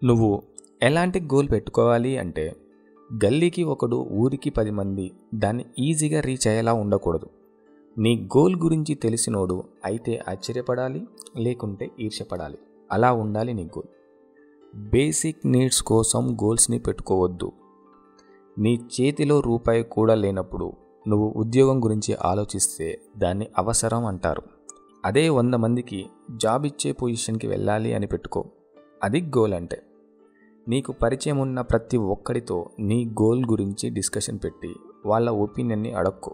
నువ్వు ఎలాంటి గోల్ పెట్టుకోవాలి అంటే, గల్లీకి ఒకడు ఊరికి 10 మంది దాన్ని ఈజీగా రీచ్ అయ్యేలా ఉండకూడదు. నీ గోల్ గురించి తెలిసినోడు అయితే ఆశ్చర్యపడాలి, లేకుంటే ఈర్ష్యపడాలి. అలా ఉండాలి నీ గోల్. బేసిక్ నీడ్స్ కోసం గోల్స్ని పెట్టుకోవద్దు. నీ చేతిలో రూపాయి కూడా లేనప్పుడు నువ్వు ఉద్యోగం గురించి ఆలోచిస్తే దాన్ని అవసరం అంటారు. అదే 100 మందికి జాబ్ ఇచ్చే పొజిషన్కి వెళ్ళాలి అని పెట్టుకో. అది గోల్ అంటే. నీకు పరిచయం ఉన్న ప్రతి ఒక్కడితో నీ గోల్ గురించి డిస్కషన్ పెట్టి వాళ్ళ ఒపీనియన్ని అడక్కో.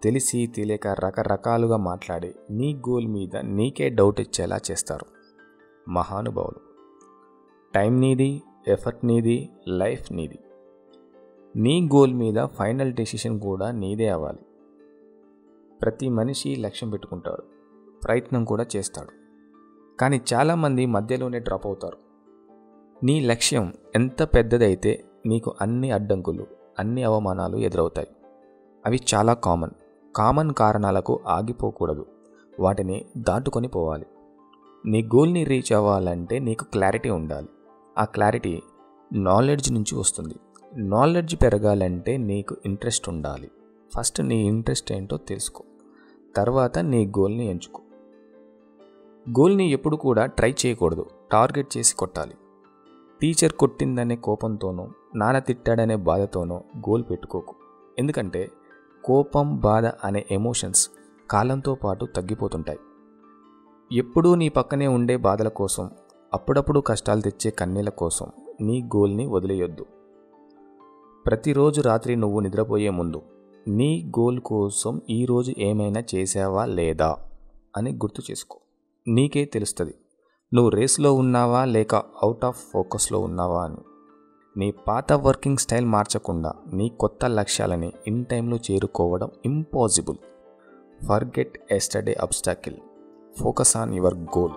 తెలిసి తెలియక రకరకాలుగా మాట్లాడి నీ గోల్ మీద నీకే డౌట్ ఇచ్చేలా చేస్తారు మహానుభావులు. టైం నీది, ఎఫర్ట్ నీది, లైఫ్ నీది. నీ గోల్ మీద ఫైనల్ డెసిషన్ కూడా నీదే అవ్వాలి. ప్రతి మనిషి లక్ష్యం పెట్టుకుంటాడు, ప్రయత్నం కూడా చేస్తాడు. కానీ చాలామంది మధ్యలోనే డ్రాప్ అవుతారు. నీ లక్ష్యం ఎంత పెద్దదైతే నీకు అన్ని అడ్డంకులు, అన్ని అవమానాలు ఎదురవుతాయి. అవి చాలా కామన్ కారణాలకు ఆగిపోకూడదు. వాటిని దాటుకొని పోవాలి. నీ గోల్ని రీచ్ అవ్వాలంటే నీకు క్లారిటీ ఉండాలి. ఆ క్లారిటీ నాలెడ్జ్ నుంచి వస్తుంది. నాలెడ్జ్ పెరగాలంటే నీకు ఇంట్రెస్ట్ ఉండాలి. ఫస్ట్ నీ ఇంట్రెస్ట్ ఏంటో తెలుసుకో, తర్వాత నీ గోల్ని ఎంచుకో. గోల్ని ఎప్పుడు కూడా ట్రై చేయకూడదు, టార్గెట్ చేసి కొట్టాలి. టీచర్ కొట్టిందనే కోపంతోనో, నాన్న తిట్టాడనే బాధతోనో గోల్ పెట్టుకోకు. ఎందుకంటే కోపం, బాధ అనే ఎమోషన్స్ కాలంతో పాటు తగ్గిపోతుంటాయి. ఎప్పుడూ నీ పక్కనే ఉండే బాధల కోసం, అప్పుడప్పుడు కష్టాలు తెచ్చే కన్నీళ్ళ కోసం నీ గోల్ని వదిలేయొద్దు. ప్రతిరోజు రాత్రి నువ్వు నిద్రపోయే ముందు నీ గోల్ కోసం ఈరోజు ఏమైనా చేసావా లేదా అని గుర్తు చేసుకో. నీకే తెలుస్తుంది నువ్వు రేస్లో ఉన్నావా లేక అవుట్ ఆఫ్ ఫోకస్లో ఉన్నావా అని. నీ పాత వర్కింగ్ స్టైల్ మార్చకుండా నీ కొత్త లక్ష్యాలని ఇన్ టైంలో చేరుకోవడం impossible. Forget yesterday obstacle, focus on your goal.